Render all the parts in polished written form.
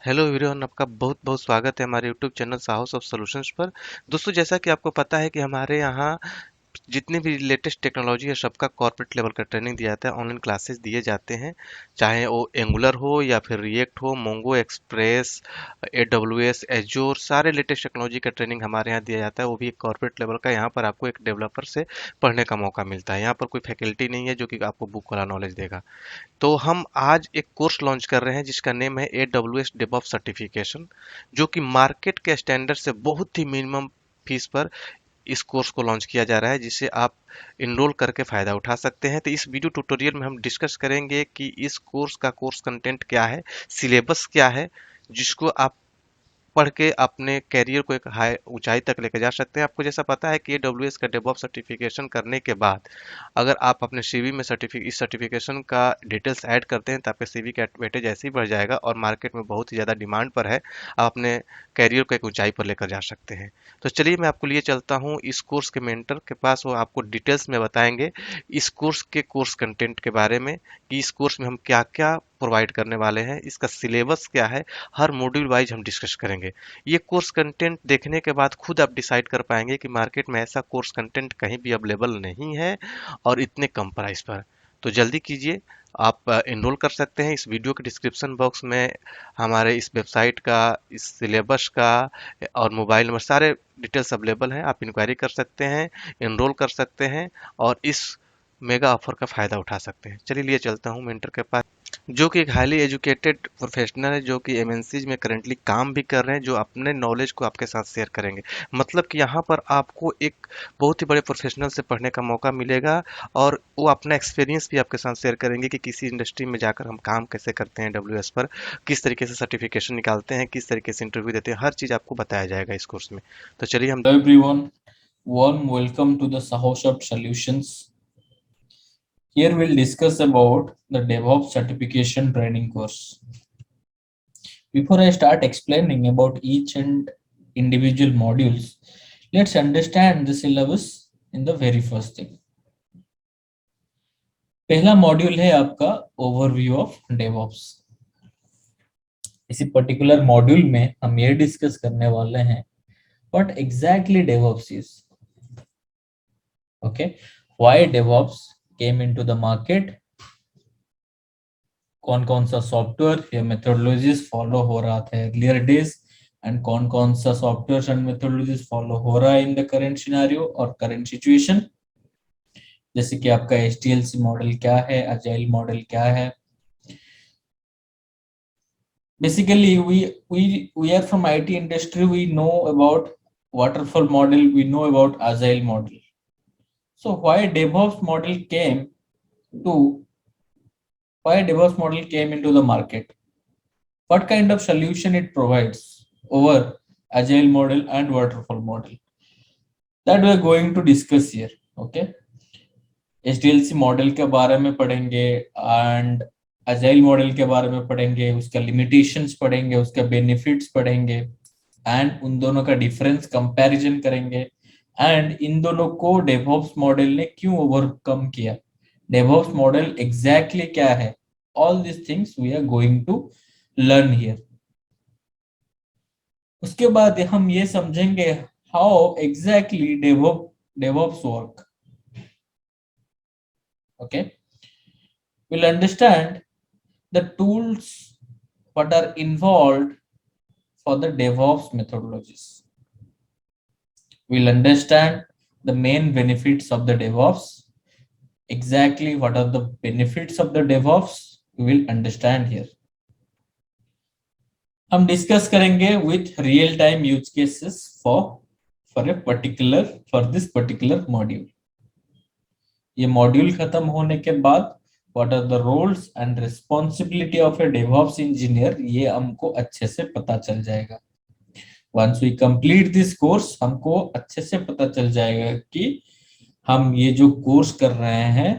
Hello everyone, आपका बहुत बहुत स्वागत है हमारे यूट्यूब चैनल साहस ऑफ सॉल्यूशंस पर। दोस्तों, जैसा कि आपको पता है कि हमारे यहाँ जितनी भी लेटेस्ट टेक्नोलॉजी है सबका कॉर्पोरेट लेवल का ट्रेनिंग दिया जाता है, ऑनलाइन क्लासेस दिए जाते हैं। चाहे वो एंगुलर हो या फिर रिएक्ट हो, मोंगो एक्सप्रेस, AWS, एजोर, सारे लेटेस्ट टेक्नोलॉजी का ट्रेनिंग हमारे यहाँ दिया जाता है, वो भी एक कॉर्पोरेट लेवल का। यहाँ पर आपको एक डेवलपर से पढ़ने का मौका मिलता है। यहाँ पर कोई फैकल्टी नहीं है जो कि आपको बुक वाला नॉलेज देगा। तो हम आज एक कोर्स लॉन्च कर रहे हैं जिसका नेम है AWS DevOps सर्टिफिकेशन, जो कि मार्केट के स्टैंडर्ड से बहुत ही मिनिमम फीस पर इस कोर्स को लॉन्च किया जा रहा है, जिसे आप इनरोल करके फ़ायदा उठा सकते हैं। तो इस वीडियो ट्यूटोरियल में हम डिस्कस करेंगे कि इस कोर्स का कोर्स कंटेंट क्या है, सिलेबस क्या है, जिसको आप पढ़ के अपने करियर को एक हाई ऊंचाई तक लेकर जा सकते हैं। आपको जैसा पता है कि AWS का डेवऑप्स सर्टिफिकेशन करने के बाद अगर आप अपने सीवी में इस सर्टिफिकेशन का डिटेल्स ऐड करते हैं तो आपके सीवी का वेटेज ऐसे ही बढ़ जाएगा और मार्केट में बहुत ही ज़्यादा डिमांड पर है। आप अपने करियर को एक ऊंचाई पर लेकर जा सकते हैं। तो चलिए, मैं आपको लिए चलता हूँ इस कोर्स के मेंटर के पास। वो आपको डिटेल्स में बताएंगे इस कोर्स के कोर्स कंटेंट के बारे में, कि इस कोर्स में हम क्या क्या प्रोवाइड करने वाले हैं, इसका सिलेबस क्या है। हर मॉड्यूल वाइज हम डिस्कस करेंगे। ये कोर्स कंटेंट देखने के बाद खुद आप डिसाइड कर पाएंगे कि मार्केट में ऐसा कोर्स कंटेंट कहीं भी अवेलेबल नहीं है और इतने कम प्राइस पर। तो जल्दी कीजिए, आप इनरोल कर सकते हैं। इस वीडियो के डिस्क्रिप्शन बॉक्स में हमारे इस वेबसाइट का, इस सिलेबस का और मोबाइल नंबर, सारे डिटेल्स अवेलेबल हैं। आप इंक्वायरी कर सकते हैं, इनरोल कर सकते हैं और इस मेगा ऑफर का फ़ायदा उठा सकते हैं। चलिए, लिए चलता हूँ मेंटर के पास, जो कि एक हाईली एजुकेटेड प्रोफेशनल है, जो कि एमएनसीज में करंटली काम भी कर रहे हैं, जो अपने नॉलेज को आपके साथ शेयर करेंगे। मतलब कि यहाँ पर आपको एक बहुत ही बड़े प्रोफेशनल से पढ़ने का मौका मिलेगा और वो अपना एक्सपीरियंस भी आपके साथ शेयर करेंगे कि किसी इंडस्ट्री में जाकर हम काम कैसे करते हैं, AWS पर किस तरीके से सर्टिफिकेशन निकालते हैं, किस तरीके से इंटरव्यू देते हैं, हर चीज़ आपको बताया जाएगा इस कोर्स में। तो चलिए हम Hello everyone, warm welcome to the Sahoshop Solutions. Here we'll discuss about the DevOps certification training course. Before I start explaining about each and individual modules, let's understand the syllabus in the very first thing. पहला module है आपका overview of DevOps. इसी particular module में हम ये discuss करने वाले हैं what exactly DevOps is, okay, why DevOps came into the market, कौन कौन सा सॉफ्टवेयर या मेथोडोलॉजीज फॉलो हो रहा था अर्लियर डेज एंड कौन कौन सा सॉफ्टवेयर एंड मेथोडोलॉजीज फॉलो हो रहा है इन द करंट सिनेरियो और करंट सिचुएशन। जैसे कि आपका HDLC मॉडल क्या है, अजाइल मॉडल क्या है। Basically we are from IT industry, we know about waterfall model, we know about agile model. So to why DevOps model came into the market, what kind of solution it provides over agile model and waterfall model, that we are going to discuss here. Okay, HDLC model के बारे में पढ़ेंगे and agile model के बारे में पढ़ेंगे, उसका limitations पढ़ेंगे, उसका बेनिफिट्स पढ़ेंगे एंड उन दोनों का डिफरेंस कंपैरिजन करेंगे एंड इन दोनों को डेवऑप्स मॉडल ने क्यों ओवरकम किया, डेवऑप्स मॉडल एग्जैक्टली क्या है। All this things we are going to learn here. उसके बाद हम ये समझेंगे how exactly DevOps work. Okay, we'll understand the tools what are involved for the DevOps methodologies. We'll understand the main benefits of the DevOps. Exactly what are the benefits of the DevOps, we will understand here. हम discuss करेंगे with real time use cases for this particular module. ये module खत्म होने के बाद what are the roles and responsibility of a DevOps engineer, ये हमको अच्छे से पता चल जाएगा। Once we complete this course, हमको अच्छे से पता चल जाएगा कि हम ये जो कोर्स कर रहे हैं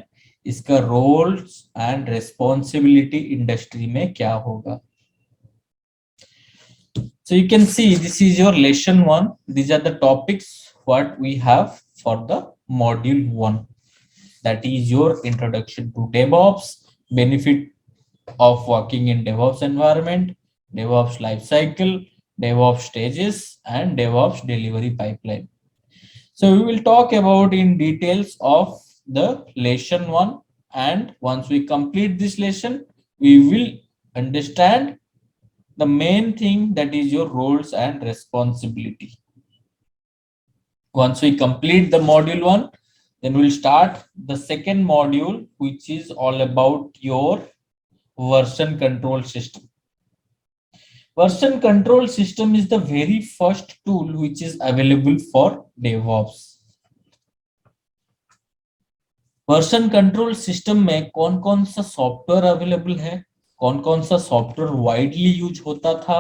इसका रोल्स एंड रेस्पॉन्सिबिलिटी इंडस्ट्री में क्या होगा। So you can see this is your lesson 1. These are the topics what we have for the module 1. That is your introduction to DevOps, benefit of working in DevOps environment, DevOps life cycle, DevOps stages, and DevOps delivery pipeline. So we will talk about in details of the lesson 1, and once we complete this lesson, we will understand the main thing, that is your roles and responsibility. Once we complete the module 1, then we'll start the second module, which is all about your version control system. Version control system is the very first tool which is available for DevOps. Version control system में कौन कौन सा software available है, कौन कौन सा software widely use होता था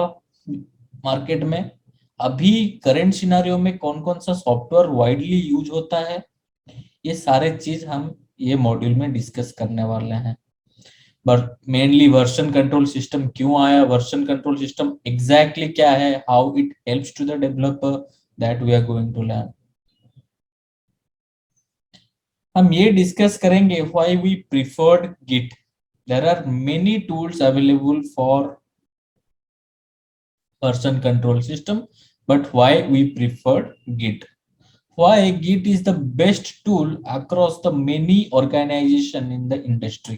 मार्केट में, अभी करंट सिनेरियो में कौन कौन सा सॉफ्टवेयर वाइडली यूज होता है, ये सारे चीज हम ये मॉड्यूल में डिस्कस करने वाले हैं. But mainly version control system क्यों आया, वर्जन कंट्रोल सिस्टम एग्जैक्टली क्या है, how it helps to the developer, that we are going to learn. हम ये डिस्कस करेंगे why we preferred Git. There are many tools available for version control system, but why we preferred Git. Why Git is the best tool across the many organization in the industry.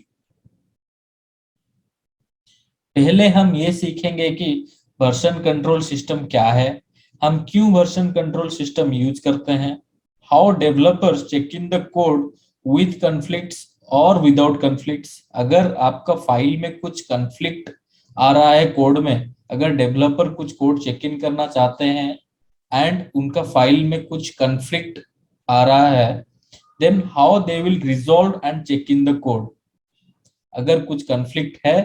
पहले हम ये सीखेंगे कि version control system क्या है, हम क्यों version control system use करते हैं, how developers check in the code with conflicts और विदाउट कॉन्फ्लिक्ट्स. अगर आपका फाइल में कुछ कॉन्फ्लिक्ट आ रहा है कोड में, अगर डेवलपर कुछ कोड चेक इन करना चाहते हैं एंड उनका फाइल में कुछ कॉन्फ्लिक्ट आ रहा है, then how they will resolve and check in the code. अगर कुछ कॉन्फ्लिक्ट है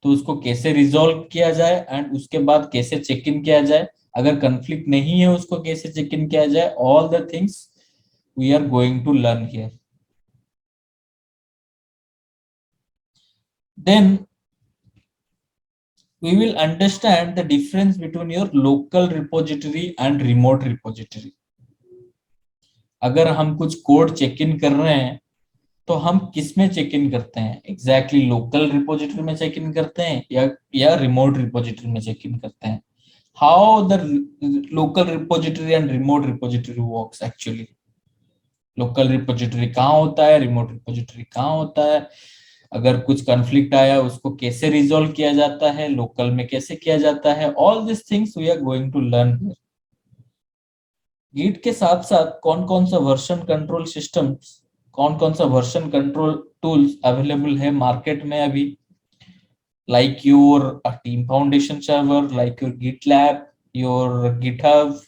तो उसको कैसे रिजॉल्व किया जाए एंड उसके बाद कैसे चेक इन किया जाए, अगर कॉन्फ्लिक्ट नहीं है उसको कैसे चेक इन किया जाए, all the things we are going to learn here. Then we will understand the difference between your local repository and remote repository. अगर हम कुछ कोड चेक इन कर रहे हैं तो हम किस में चेक इन करते हैं, एग्जैक्टली लोकल रिपोजिटरी में चेक इन करते हैं या रिमोट रिपोजिटरी में चेक इन करते हैं. How the local repository and remote repository works actually. Local repository कहाँ होता है, रिमोट रिपोजिटरी कहाँ होता है, अगर कुछ कॉन्फ्लिक्ट आया उसको कैसे रिजॉल्व किया जाता है, लोकल में कैसे किया जाता है, all this things we are going to learn here. Git के साथ साथ कौन कौन सा वर्जन कंट्रोल सिस्टम्स, कौन कौन सा वर्जन कंट्रोल टूल्स अवेलेबल है मार्केट में अभी, like your team foundation server, like your GitLab, your GitHub.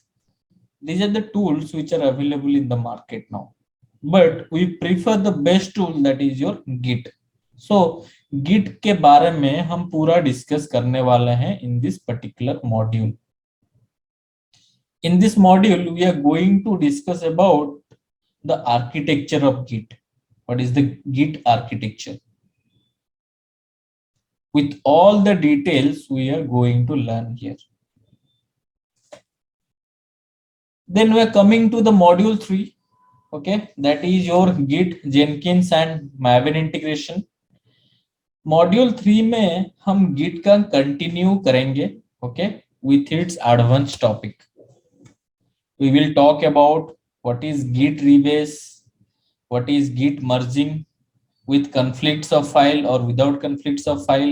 These are the tools which are available in the market now, but we prefer the best tool, that is your Git. So Git के बारे में हम पूरा discuss करने वाले हैं in this particular module. In this module we are going to discuss about the architecture of Git. What is the Git architecture? With all the details we are going to learn here. Then we are coming to the module 3. Okay, that is your Git, Jenkins and Maven integration. Module 3 में हम Git का continue करेंगे. Okay, with its advance topic. We will talk about what is Git rebase, what is Git merging with conflicts of file or without conflicts of file.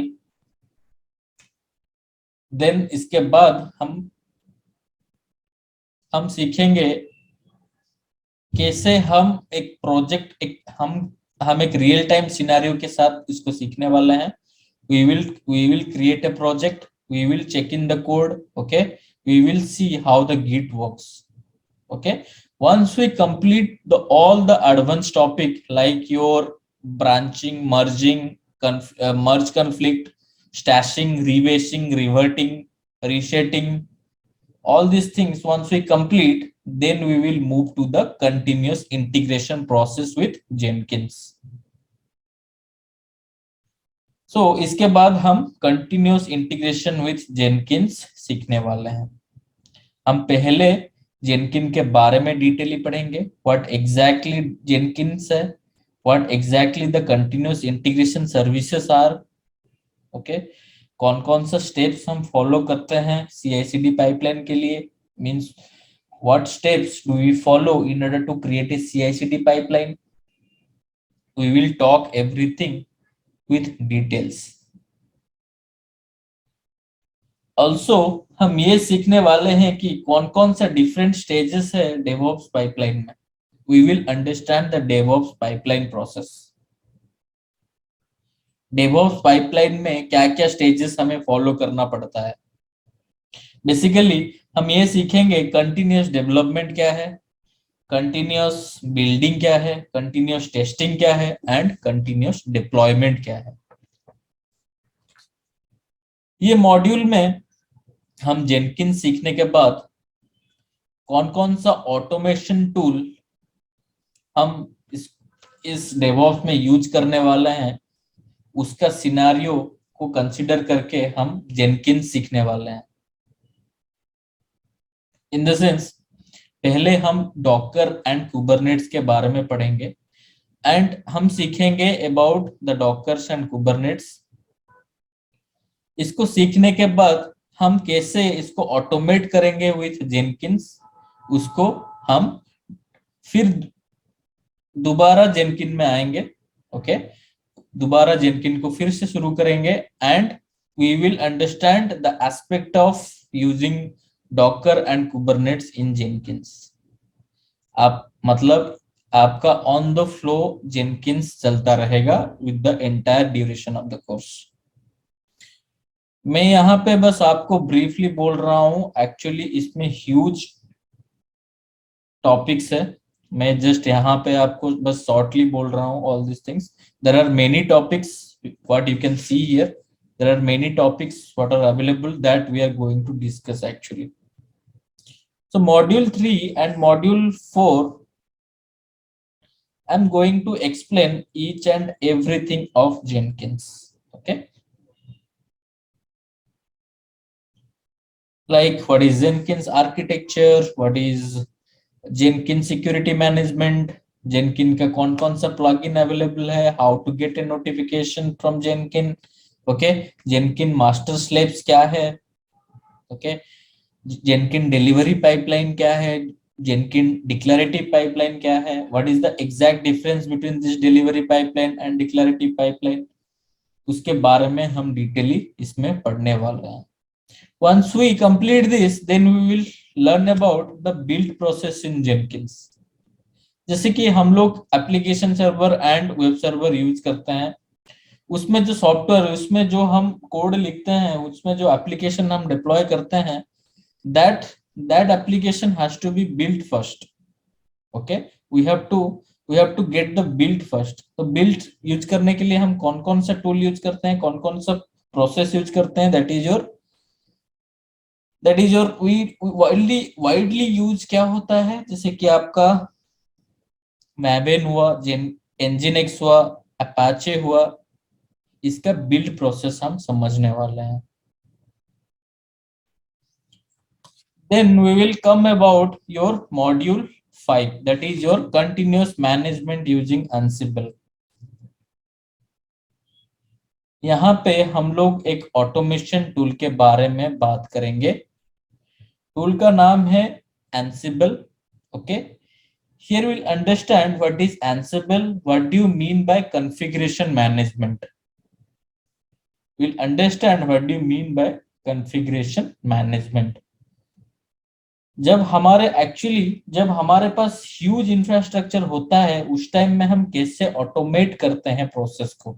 Then इसके बाद हम सीखेंगे कैसे हम एक प्रोजेक्ट, हम एक रियल टाइम सिनेरियो के साथ इसको सीखने वाले हैं. we will create a project, we will check in the code. Okay, we will see how the Git works. Okay, once we complete all the advanced topic like your branching, merging, merge conflict, stashing, rebasing, reverting, resetting, all these things once we complete, then we will move to the continuous integration process with Jenkins. So इसके बाद हम continuous integration with Jenkins सीखने वाले हैं. हम पहले Jenkins के बारे में डिटेली पढ़ेंगे, what exactly Jenkins है, what exactly the continuous integration services are. Okay, कौन कौन सा स्टेप्स हम फॉलो करते हैं CI/CD पाइपलाइन के लिए, means what steps do we follow in order to create a CI/CD pipeline. We will talk everything with details. Also हम ये सीखने वाले हैं कि कौन कौन सा डिफरेंट स्टेजेस है डेवऑप्स पाइपलाइन में. We will understand the DevOps pipeline process. DevOps pipeline में क्या क्या स्टेजेस हमें फॉलो करना पड़ता है. बेसिकली हम ये सीखेंगे कंटिन्यूअस डेवलपमेंट क्या है, कंटिन्यूअस बिल्डिंग क्या है, कंटिन्यूअस टेस्टिंग क्या है एंड कंटिन्यूअस डिप्लॉयमेंट क्या है. ये मॉड्यूल में हम जेनकिंस सीखने के बाद कौन कौन सा ऑटोमेशन टूल हम इस डेवऑप्स में यूज करने वाले हैं उसका सिनेरियो को कंसीडर करके हम जेनकिंस सीखने वाले हैं. इन द सेंस पहले हम डॉकर एंड कुबरनेट्स के बारे में पढ़ेंगे एंड हम सीखेंगे अबाउट द डॉकर्स एंड कुबरनेट्स. इसको सीखने के बाद हम कैसे इसको ऑटोमेट करेंगे विथ जेनकिंस, उसको हम फिर दोबारा जेनकिन में आएंगे. ओके दोबारा जेनकिन को फिर से शुरू करेंगे and we will understand the aspect of using Docker and Kubernetes in Jenkins. आप मतलब आपका ऑन द फ्लो जेनकिंस चलता रहेगा with the entire duration of the course. मैं यहाँ पे बस आपको ब्रीफली बोल रहा हूँ, एक्चुअली इसमें ह्यूज टॉपिक्स है. मैं जस्ट यहाँ पे आपको बस शॉर्टली बोल रहा हूँ all this things. There are many topics what you can see here. There are many topics what are available that we are going to discuss actually. So module 3 and module 4 I'm going to explain each and everything of Jenkins. Okay, like what is Jenkins architecture, what is Jenkins security management, Jenkins का कौन कौन सा plugin available है, how to get a notification from Jenkins. Okay, Jenkins master slaves क्या है. Okay, Jenkins delivery pipeline क्या है, Jenkins declarative pipeline क्या है, what is the exact difference between this delivery pipeline and declarative pipeline, उसके बारे में हम डिटेली इसमें पढ़ने वाले हैं. Once we complete this, then we will learn about the build process in Jenkins. जैसे कि हम लोग application server and web server use करते हैं, उसमें जो सॉफ्टवेयर, उसमें जो हम कोड लिखते हैं, उसमें जो एप्लीकेशन हम डिप्लॉय करते हैं, that application has to be built first. Okay, we have to get the build first. तो build यूज करने के लिए हम कौन कौन सा टूल यूज करते हैं, कौन कौन सा प्रोसेस यूज करते हैं, that is your widely use क्या होता है. जैसे कि आपका Maven हुआ, Nginx हुआ, Apache हुआ, इसका बिल्ड प्रोसेस हम समझने वाले हैं. Then we will come about your module 5, that is your continuous management using Ansible. यहाँ पे हम लोग एक ऑटोमेशन टूल के बारे में बात करेंगे. टूल का नाम है Ansible. Okay, here we'll understand what is Ansible, what do you mean by configuration management. We'll understand what do you mean by configuration management. जब हमारे पास ह्यूज इंफ्रास्ट्रक्चर होता है, उस टाइम में हम कैसे ऑटोमेट करते हैं प्रोसेस को,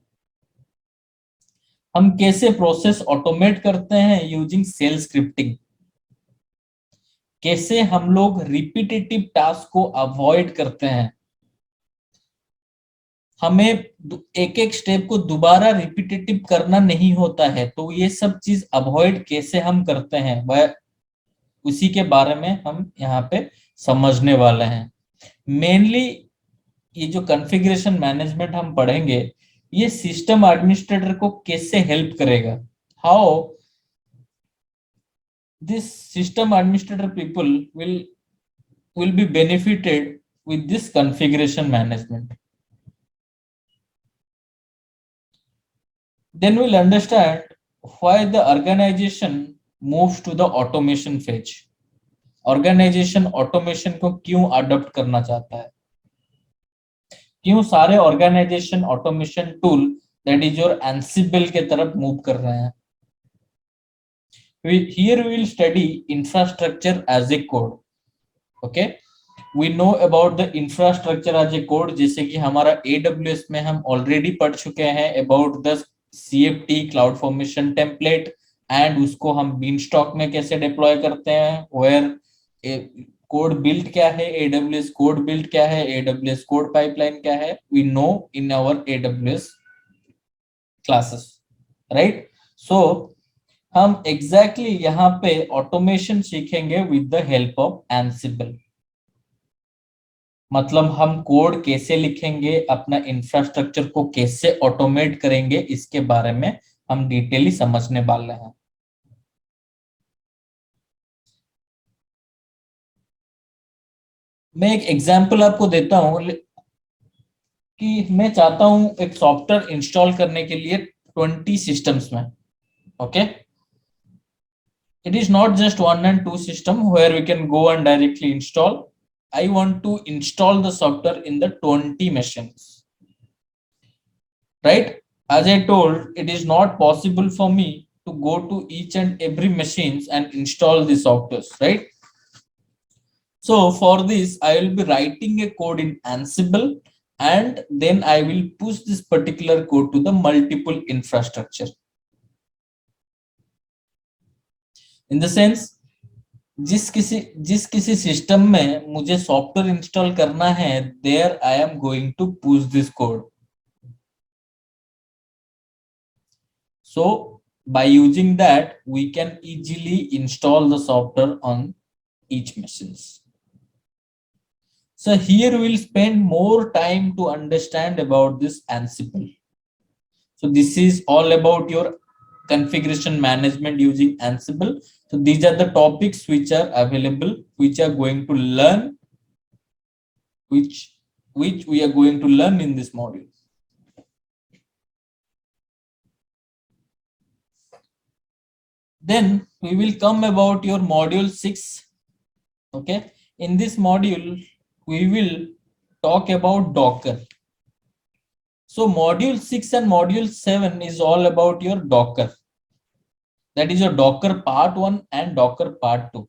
हम कैसे प्रोसेस ऑटोमेट करते हैं यूजिंग सेल स्क्रिप्टिंग, कैसे हम लोग रिपीटेटिव टास्क को अवॉइड करते हैं, हमें एक एक स्टेप को दोबारा रिपीटेटिव करना नहीं होता है, तो ये सब चीज अवॉइड कैसे हम करते हैं, वह उसी के बारे में हम यहाँ पे समझने वाले हैं. मेनली ये जो कॉन्फ़िगरेशन मैनेजमेंट हम पढ़ेंगे, ये सिस्टम एडमिनिस्ट्रेटर को कैसे हेल्प करेगा, how this system administrator people will be benefited with this configuration management. Then we'll understand why the organization moves to the automation phase. Organization automation को क्यों अडॉप्ट करना चाहता है, क्यों सारे organization automation tool that is your Ansible के तरफ move कर रहे हैं. Here we will study infrastructure as a code. Okay, we know about the infrastructure as a code, जैसे कि हमारा AWS में हम ऑलरेडी पढ़ चुके हैं about the CFT cloud formation template, and उसको हम बीनस्टॉक में कैसे डिप्लॉय करते हैं, वेयर कोड बिल्ड क्या है, AWS कोड बिल्ड क्या है, AWS कोड पाइपलाइन क्या है, we know in our AWS classes, right. So हम एग्जैक्टली यहाँ पे ऑटोमेशन सीखेंगे with the help of Ansible. मतलब हम कोड कैसे लिखेंगे, अपना इंफ्रास्ट्रक्चर को कैसे ऑटोमेट करेंगे, इसके बारे में हम डिटेली समझने वाले हैं. मैं एक एग्जांपल आपको देता हूं कि मैं चाहता हूं एक सॉफ्टवेयर इंस्टॉल करने के लिए 20 सिस्टम्स में. Okay, it is not just one and two system where we can go and directly install. I want to install the software in the 20 machines, right? As I told, it is not possible for me to go to each and every machines and install the softwares, right? So for this, I will be writing a code in Ansible, and then I will push this particular code to the multiple infrastructure. In the sense, जिस किसी system में मुझे software install करना है, there I am going to push this code. So by using that we can easily install the software on each machines. So here we'll spend more time to understand about this Ansible. So this is all about your configuration management using Ansible. So these are the topics which are available, which are going to learn, which we are going to learn in this module. Then we will come about your module 6. Okay, in this module we will talk about Docker. So module 6 and module 7 is all about your Docker. That is your Docker part 1 and Docker part 2.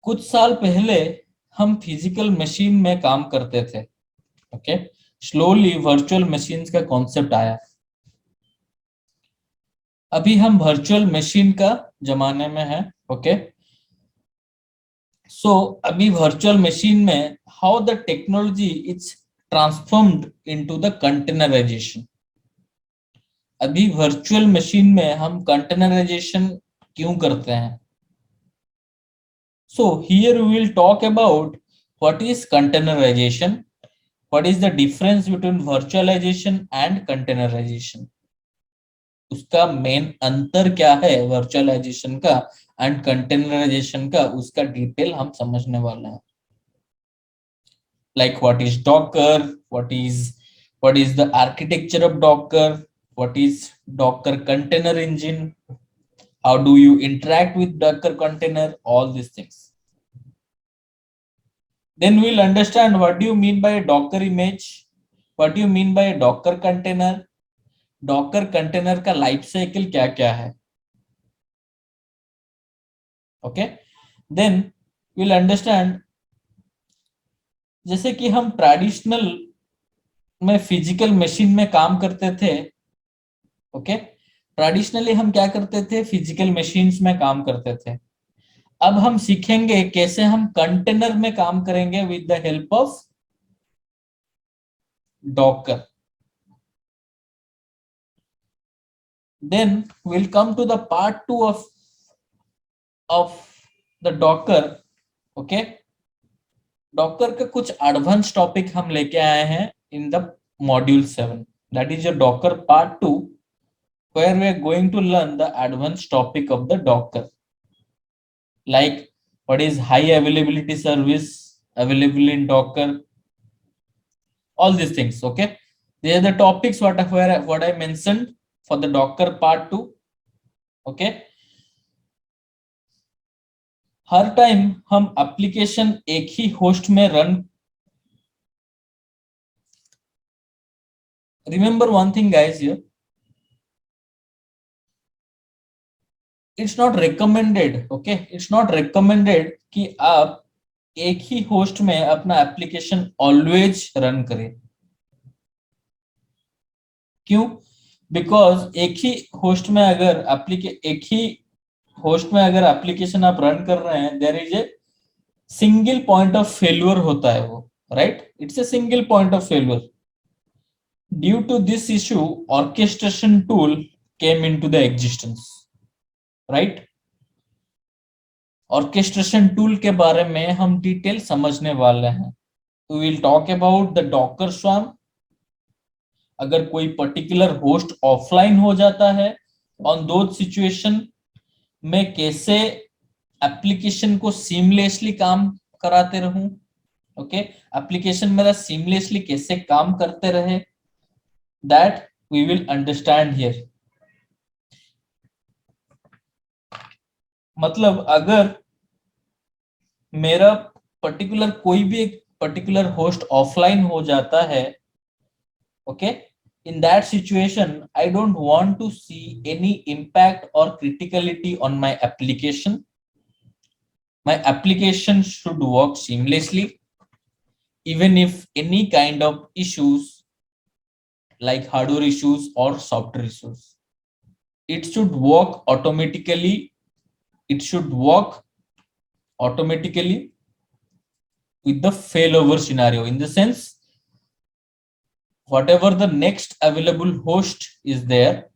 कुछ साल पहले हम physical machine में काम करते थे. Okay, slowly virtual machines का concept आया. अभी हम वर्चुअल मशीन का जमाने में है. ओके, सो अभी वर्चुअल मशीन में how the technology is transformed into the containerization. अभी वर्चुअल मशीन में हम कंटेनराइजेशन क्यों करते हैं. So here we will talk about what is containerization, what is the difference between virtualization and containerization. उसका main अंतर क्या है वर्चुअलाइजेशन का एंड कंटेनराइजेशन का, उसका डिटेल हम समझने वाले हैं. Like what is Docker, what is the architecture of Docker, what is Docker container engine, how do you interact with Docker container, all these things. Then we'll understand what do you mean by a Docker image, what do you mean by a Docker container, Docker container का life cycle क्या क्या है. Okay, then we'll understand, जैसे कि हम traditional में physical machine में काम करते थे. ओके, ट्रेडिशनली हम क्या करते थे, फिजिकल मशीन्स में काम करते थे. अब हम सीखेंगे कैसे हम कंटेनर में काम करेंगे with the help of Docker. Then we'll come to the part 2 of the Docker. Okay, Docker का कुछ एडवांस टॉपिक हम लेके आए हैं in the module 7. That is your Docker part 2, where we are going to learn the advanced topic of the Docker, like what is high availability service available in Docker, all these things. Okay, These are the topics what I mentioned for the Docker part 2. Okay, her time हम application एक ही host में run, remember one thing guys here, it's not recommended, okay, it's not recommended कि आप एक ही host में अपना application always run करें. क्यों? बिकॉज एक ही होस्ट में अगर एप्लीकेशन आप रन कर रहे हैं, there is a single point of failure होता है वो, right? It's a single point of failure. Due to this issue orchestration tool came into the existence, right? Orchestration tool के बारे में हम डिटेल समझने वाले हैं. We will talk about the Docker Swarm. अगर कोई पर्टिकुलर होस्ट ऑफलाइन हो जाता है, ऑन दोज सिचुएशन में कैसे एप्लीकेशन को सीमलेसली काम कराते रहूं, ओके, एप्लीकेशन मेरा सीमलेसली कैसे काम करते रहे, that we will understand here. मतलब अगर मेरा कोई भी एक पर्टिकुलर होस्ट ऑफलाइन हो जाता है, okay, in that situation I don't want to see any impact or criticality on my application. My application should work seamlessly even if any kind of issues like hardware issues or software issues, it should work automatically. It should work automatically with the failover scenario, in the sense whatever the next available host is there,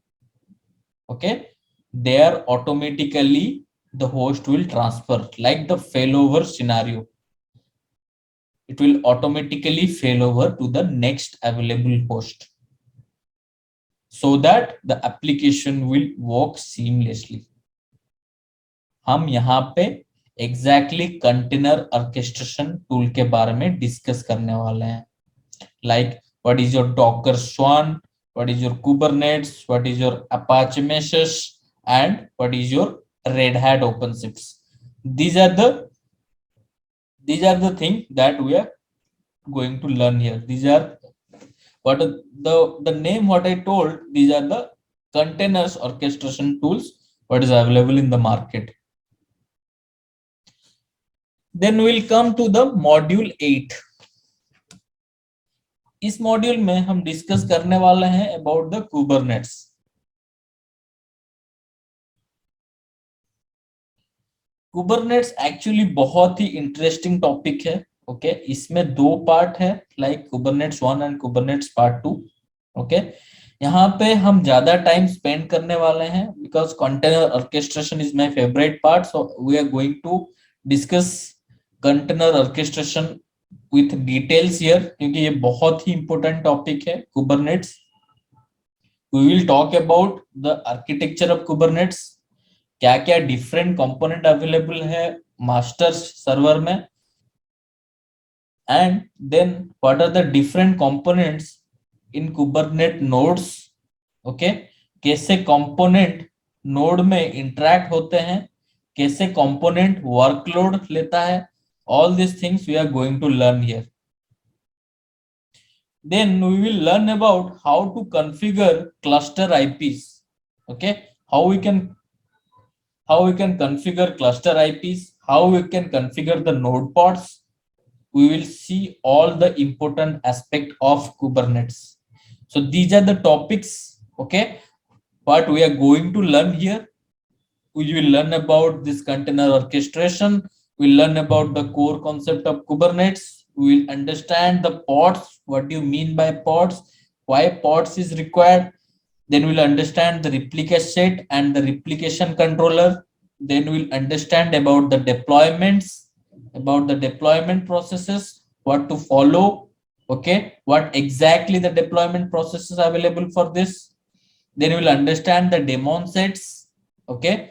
okay, there automatically the host will transfer, like the failover scenario. It will automatically fail over to the next available host so that the application will work seamlessly. हम यहाँ पे exactly container orchestration tool के बारे में discuss करने वाले हैं. Like what is your Docker Swarm, what is your Kubernetes, what is your Apache Meshes, and what is your Red Hat OpenShift. These are the things that we are going to learn here. These are what the name what I told. These are the containers orchestration tools what is available in the market. Then we'll come to the module 8. इस module में हम discuss करने वाले हैं about the Kubernetes. Kubernetes actually बहुत ही interesting topic है, okay. इसमें दो पार्ट है, like Kubernetes 1 and Kubernetes part 2, okay. यहाँ पे हम ज्यादा टाइम स्पेंड करने वाले हैं because container orchestration is my favourite part. So we are going to discuss container orchestration with details here, क्योंकि ये बहुत ही important topic है Kubernetes. We will talk about the architecture of Kubernetes, क्या क्या different component available है master server में, and then what are the different components in Kubernetes nodes, okay, कैसे component node में interact होते हैं, कैसे component workload लेता है. All these things we are going to learn here. Then we will learn about how to configure cluster IPs. Okay, how we can configure cluster IPs, how we can configure the node pods. We will see all the important aspect of Kubernetes. So these are the topics, okay, what we are going to learn here. We will learn about this container orchestration. We'll learn about the core concept of Kubernetes. We'll understand the pods. What do you mean by pods? Why pods is required? Then we'll understand the replica set and the replication controller. Then we'll understand about the deployments, about the deployment processes, what to follow. Okay, what exactly the deployment processes are available for this. Then we'll understand the daemon sets. Okay.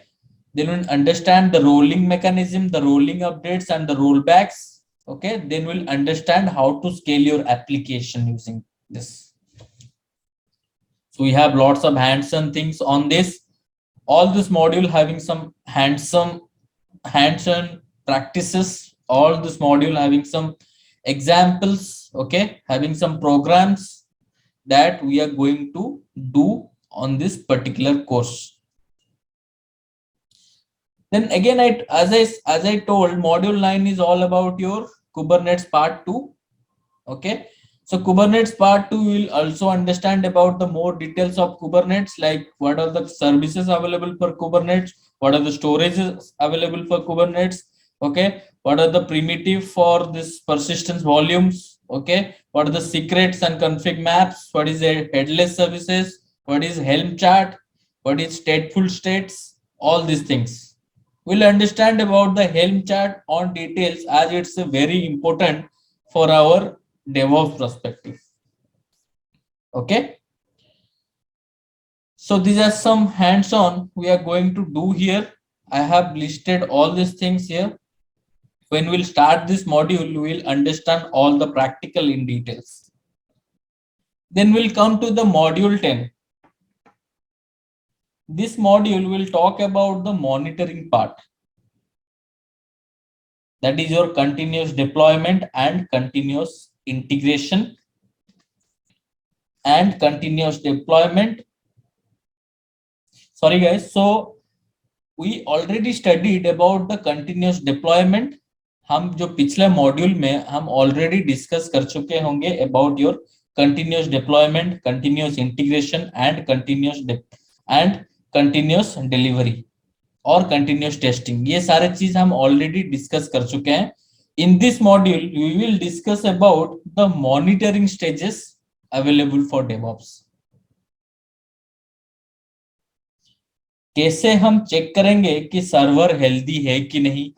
Then we'll understand the rolling mechanism, the rolling updates and the rollbacks. Okay, then we'll understand how to scale your application using this. So we have lots of hands-on things on this. All this module having some hands-on practices. All this module having some examples, okay, having some programs that we are going to do on this particular course. Then again, as I told, module 9 is all about your Kubernetes part 2. Okay. So Kubernetes part 2 will also understand about the more details of Kubernetes, like what are the services available for Kubernetes, what are the storages available for Kubernetes, okay, what are the primitive for this persistence volumes, okay, what are the secrets and config maps, what is a headless services, what is Helm chart, what is stateful states, all these things. We'll understand about the Helm chart on details as it's very important for our DevOps perspective. Okay. So these are some hands-on we are going to do here. I have listed all these things here. When we'll start this module, we will understand all the practical in details. Then we'll come to the module 10. This module will talk about the monitoring part. That is your continuous deployment and continuous integration and continuous deployment. Sorry guys, so we already studied about the continuous deployment. हम जो पिछले module में हम already discuss कर चुके होंगे about your continuous deployment, continuous integration and continuous delivery और continuous testing. ये सारे चीज हम ऑलरेडी डिस्कस कर चुके हैं. In this module we will discuss about the monitoring stages available for DevOps. कैसे हम चेक करेंगे कि सर्वर हेल्दी है कि नहीं,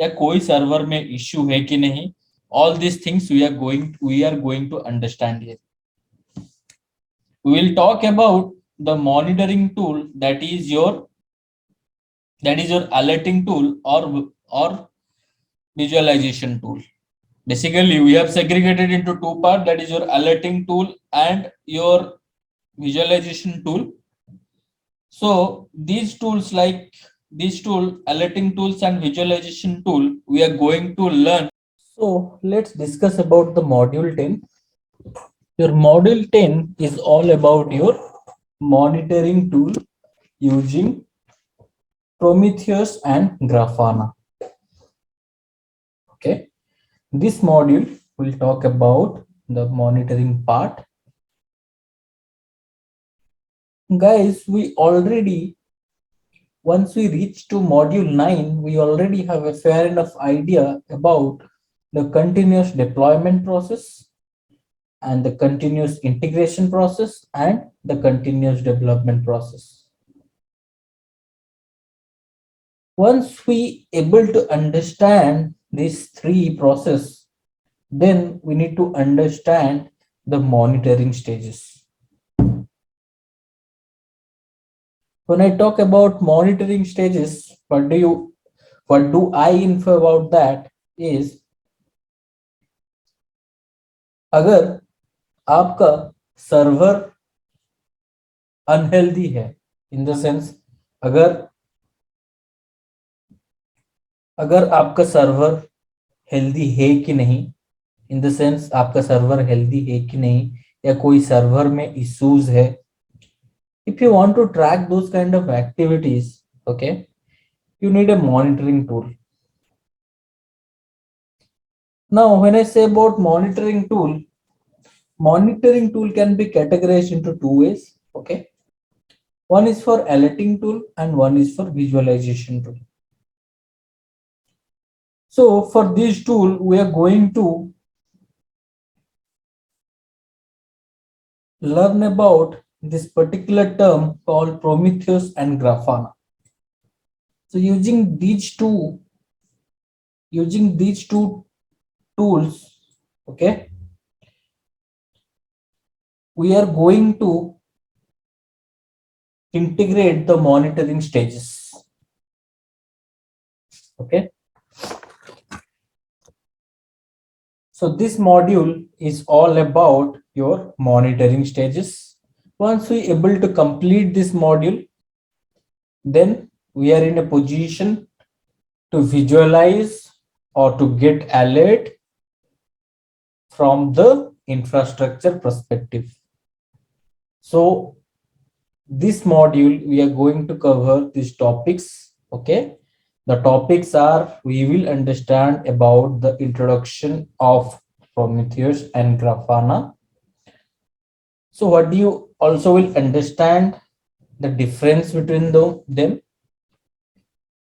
या कोई सर्वर में इश्यू है कि नहीं. All this things we are going to understand here. We will talk about the monitoring tool that is your alerting tool or visualization tool. Basically, we have segregated into two parts, that is your alerting tool and your visualization tool. So these tools, like these tool, alerting tools and visualization tool, we are going to learn. So let's discuss about the module 10. Your module 10 is all about your monitoring tool using Prometheus and Grafana. Okay. This module will talk about the monitoring part. Guys, once we reach to module 9, we already have a fair enough idea about the continuous deployment process and the continuous integration process and the continuous development process. Once we able to understand these three processes, then we need to understand the monitoring stages. When I talk about monitoring stages, what do I infer about that is, अगर आपका server unhealthy है, in the sense अगर आपका server healthy है कि नहीं, in the sense आपका server healthy है कि नहीं, या कोई सर्वर में इश्यूज है. If you want to track those kind of activities, okay, you need a monitoring tool. Now, when I say about monitoring tool can be categorized into two ways. Okay, one is for alerting tool and one is for visualization tool. So for this tool, we are going to learn about this particular term called Prometheus and Grafana. So using these two tools, okay, we are going to integrate the monitoring stages. Okay. So this module is all about your monitoring stages. Once we able to complete this module, then we are in a position to visualize or to get alert from the infrastructure perspective. So this module we are going to cover these topics. Okay, the topics are, we will understand about the introduction of Prometheus and Grafana. So what do you also will understand the difference between them.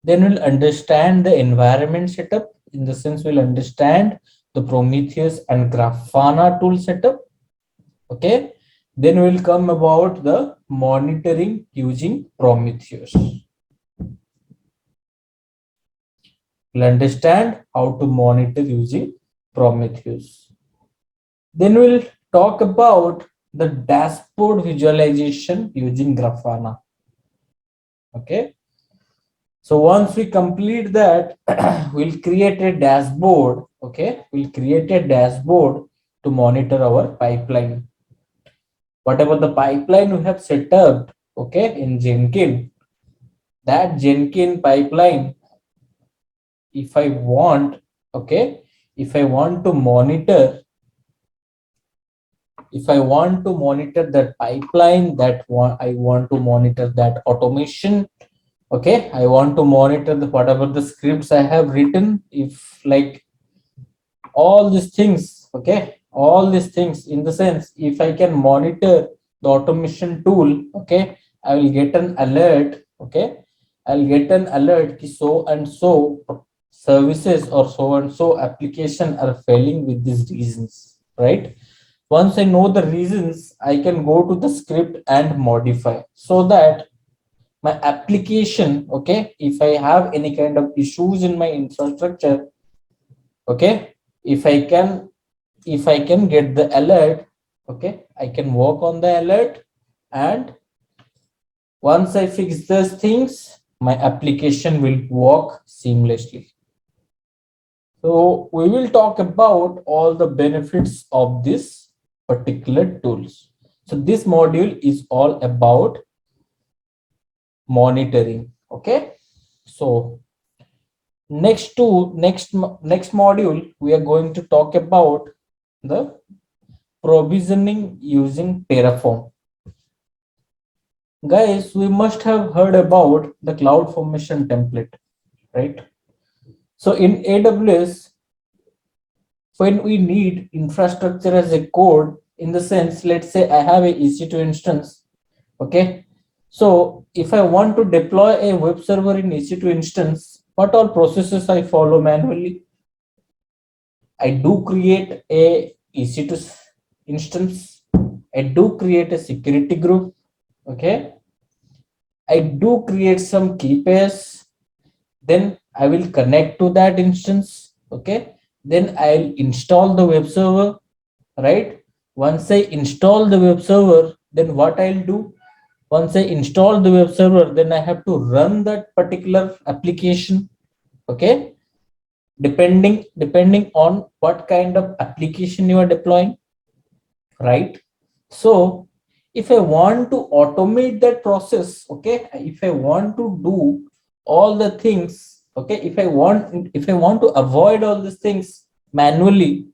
Then we'll understand the environment setup. In the sense, we'll understand the Prometheus and Grafana tool setup. Okay. Then we'll come about the monitoring using Prometheus. We'll understand how to monitor using Prometheus. Then we'll talk about the dashboard visualization using Grafana. Okay. So once we complete that, we'll create a dashboard. Okay, we'll create a dashboard to monitor our pipeline. Whatever the pipeline we have set up, okay, in Jenkins, that Jenkins pipeline, if I want, okay, if I want to monitor, that pipeline, I want to monitor that automation. Okay, I want to monitor the whatever the scripts I have written, if like all these things, okay, all these things, in the sense, if I can monitor the automation tool, okay, I will get an alert. Okay, I'll get an alert ki so and so services or so and so application are failing with these reasons, right? Once I know the reasons, I can go to the script and modify so that my application, okay, if I have any kind of issues in my infrastructure, okay, if I can get the alert, okay, I can work on the alert, and once I fix those things, my application will work seamlessly. So we will talk about all the benefits of this particular tools. So this module is all about monitoring. Okay, so next module we are going to talk about the provisioning using Terraform. Guys, we must have heard about the CloudFormation template, right? So in AWS, when we need infrastructure as a code, in the sense, let's say I have a EC2 instance, okay? So if I want to deploy a web server in EC2 instance, what all processes I follow manually? I do create a EC2 instance. I do create a security group. Okay. I do create some key pairs. Then I will connect to that instance. Okay. Then I'll install the web server. Right. Once I install the web server, then what I'll do? Once I install the web server, then I have to run that particular application. Okay. Depending on what kind of application you are deploying, right? So if I want to automate that process, okay, if I want to do all the things, okay, if I want to avoid all these things manually,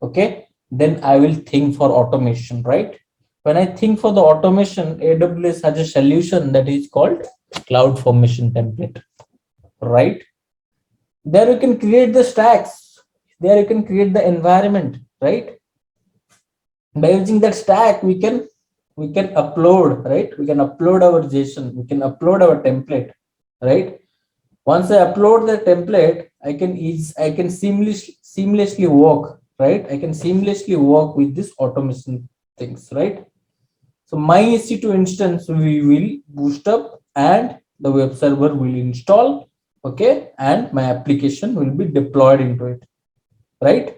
okay, then I will think for automation, right? When I think for the automation, AWS has a solution that is called CloudFormation template, right? There you can create the stacks, there you can create the environment, right? By using that stack, we can upload, right? We can upload our JSON, we can upload our template, right? Once I upload the template, I can seamlessly work, right? I can seamlessly work with this automation things, right? So my EC2 instance we will boost up and the web server will install, okay, and my application will be deployed into it, right?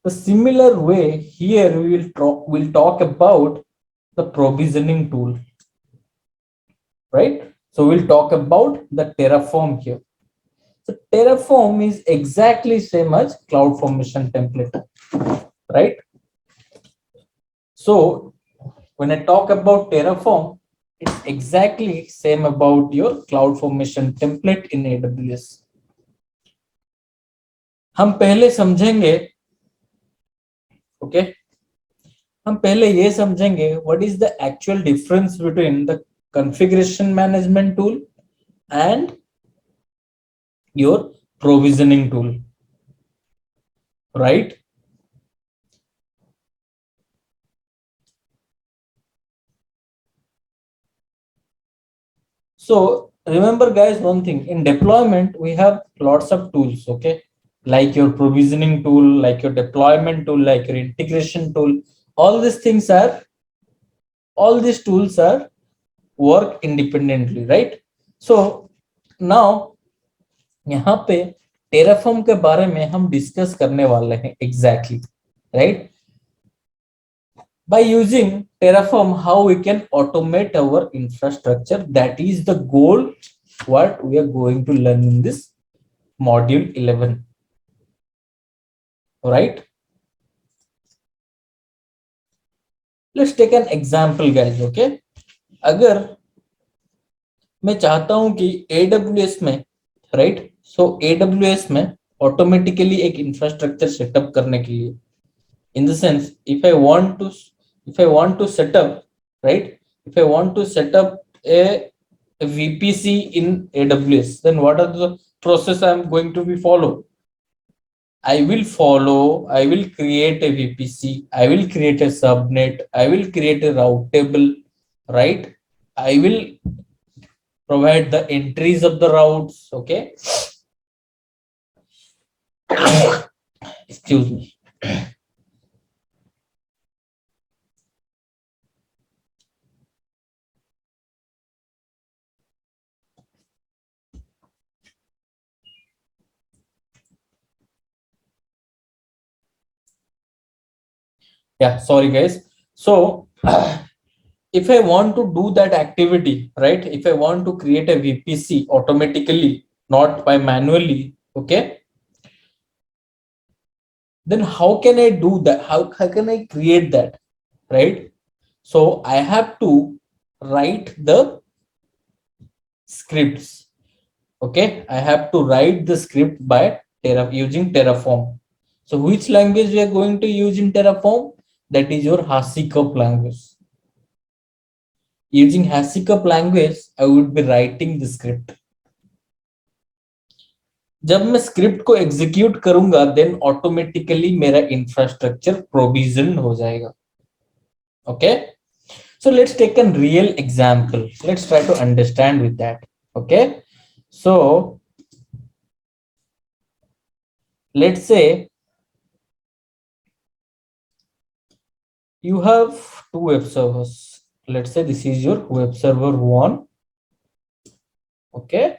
The similar way here we will talk about the provisioning tool, right? So we'll talk about the Terraform here. So Terraform is exactly same as CloudFormation template, right? So when I talk about Terraform, it's exactly same about your CloudFormation template in AWS. हम पहले समझेंगे, okay, हम पहले ये समझेंगे what is the actual difference between the configuration management tool and your provisioning tool, right? So remember guys, one thing, in deployment we have lots of tools, okay, like your provisioning tool, like your deployment tool, like your integration tool. All these things are, all these tools are work independently, right? So now यहाँ पे Terraform के बारे में हम discuss करने वाले हैं exactly, right? By using Terraform, how we can automate our infrastructure. That is the goal what we are going to learn in this module 11, right? Let's take an example guys, okay? अगर मैं चाहता हूं कि AWS में, right, सो AWS में automatically एक infrastructure setup करने के लिए, in the sense, if I want to set up, right, if I want to set up a VPC in AWS, then what are the process I am going to be follow? I will create a VPC, I will create a subnet, I will create a route table, right? I will provide the entries of the routes, okay? Excuse me. Yeah, sorry guys. So if I want to do that activity, right, if I want to create a VPC automatically, not by manually, okay, then how can I do that? How can I create that, right? So I have to write the scripts, okay? I have to write the script by using Terraform. So which language we are going to use in Terraform? That is your HashiCorp language. Using HashiCorp language, I would be writing the script. जब मैं script को execute करूंगा, then automatically मेरा infrastructure provision हो जाएगा, okay? So let's take a real example. Let's try to understand with that, okay? So let's say you have two web servers. Let's say this is your web server 1, okay,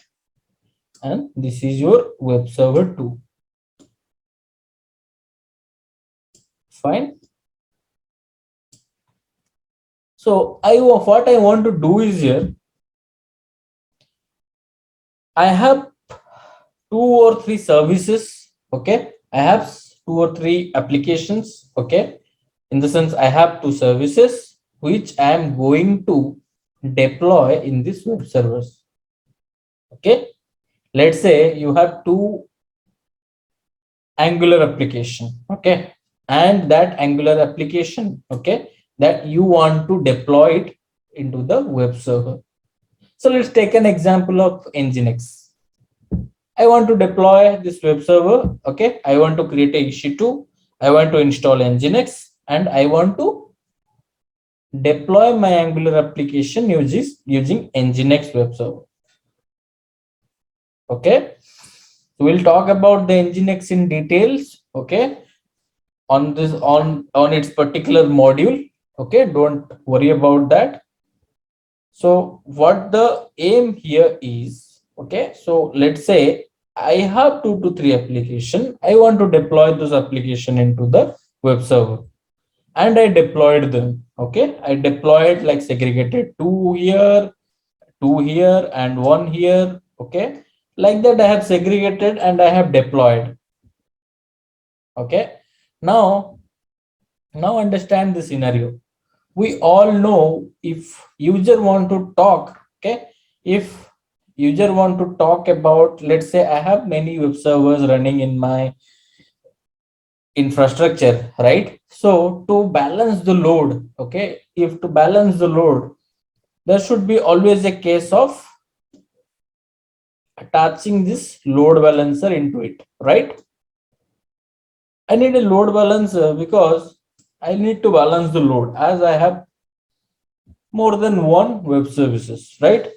and this is your web server 2. Fine. So what I want to do is here, I have 2 or 3 services, okay? I have 2 or 3 applications, okay? In the sense, I have 2 services which I am going to deploy in this web servers, okay? Let's say you have 2 Angular application, okay, and that Angular application, okay, that you want to deploy it into the web server. So let's take an example of Nginx. I want to deploy this web server, okay, I want to create a EC2, I want to install Nginx, and I want to deploy my Angular application using Nginx web server, okay? So we'll talk about the Nginx in details, okay, on this on its particular module, okay? Don't worry about that. So what the aim here is, okay, so let's say I have 2 to 3 application, I want to deploy those application into the web server, and I deployed them, okay? I deployed like segregated 2 here, 2 here, and 1 here, okay? Like that I have segregated and I have deployed, okay? Now understand the scenario. we all know if user want to talk, okay, if user want to talk about, let's say I have many web servers running in my infrastructure, right? So to balance the load, okay, if to balance the load, there should be always a case of attaching this load balancer into it, right? I need a load balancer because I need to balance the load as I have more than one web services, right?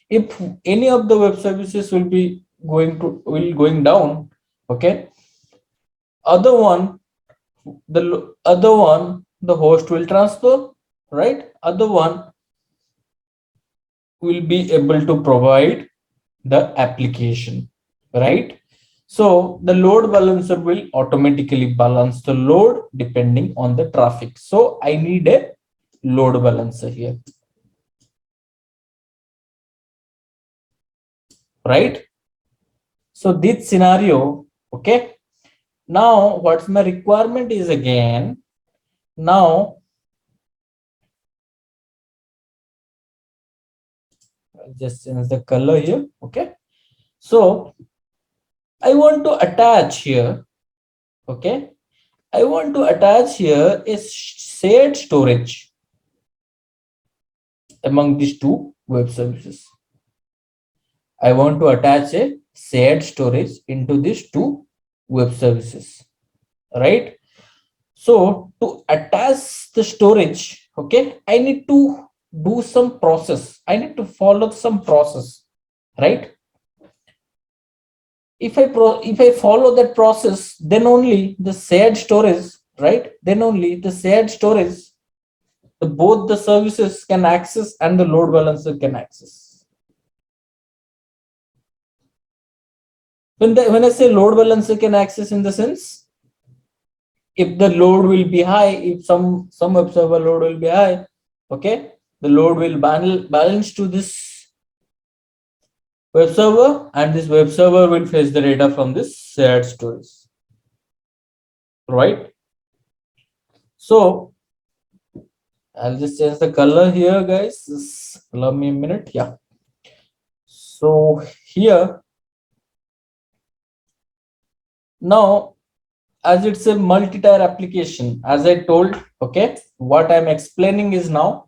If any of the web services will going down, okay, other one other one the host will transfer, right? Other one will be able to provide the application, right? So the load balancer will automatically balance the load depending on the traffic. So I need a load balancer here, right? So this scenario, okay. Now what's my requirement is, again, now I'll just change the color here, okay. So I want to attach here, okay, I want to attach here a shared storage among these two web services. I want to attach a shared storage into these two web services, right? So to attach the storage, okay, I need to do some process. I need to follow some process, right? If I follow that process, then only the shared storage, right? Then only the shared storage, both the services can access and the load balancer can access. When I say load balancer can access, in the sense, if the load will be high, if some web server load will be high, okay, the load will balance to this web server, and this web server will fetch the data from this shared storage, right? So I'll just change the color here, guys. Just allow me a minute. Yeah. So here, now, as it's a multi-tier application, as I told, okay, what I'm explaining is now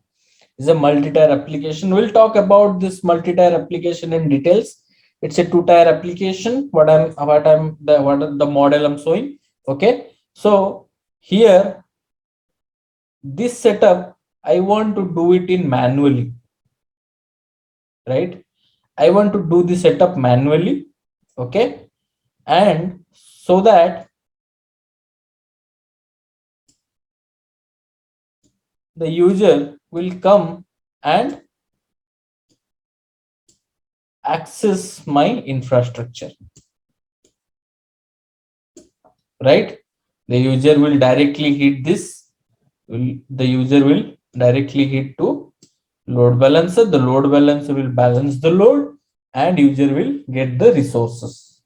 is a multi-tier application. We'll talk about this multi-tier application in details. It's a two-tier application. What the model I'm showing. Okay. So here, this setup, I want to do it in manually, right? I want to do the setup manually, okay, and so that the user will come and access my infrastructure, right? The user will directly hit this, the user will directly hit to load balancer. The load balancer will balance the load and user will get the resources.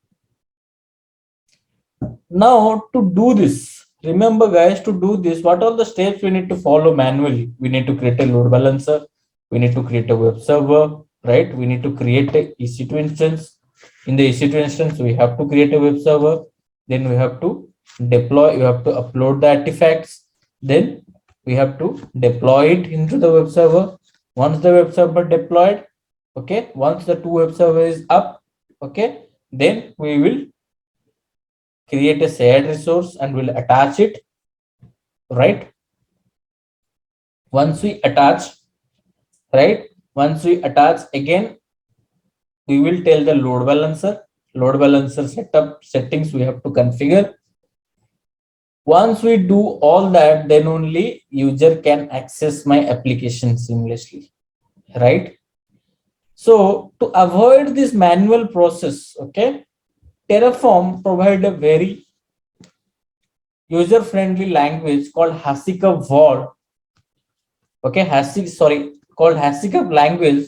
Now to do this, remember guys, to do this, what are the steps we need to follow manually? We need to create a load balancer, we need to create a web server, right? We need to create a EC2 instance. In the EC2 instance, we have to create a web server. Then we have to deploy, you have to upload the artifacts. Then we have to deploy it into the web server. Once the web server deployed, okay, once the two web server is up, okay, then we will create a shared resource and we'll attach it, right? Once we attach, right? Once we attach, again, we will tell the load balancer settings we have to configure. Once we do all that, then only user can access my application seamlessly, right? So to avoid this manual process, okay, Terraform provide a very user-friendly language called Hasika Vault. Okay, called Hasika language.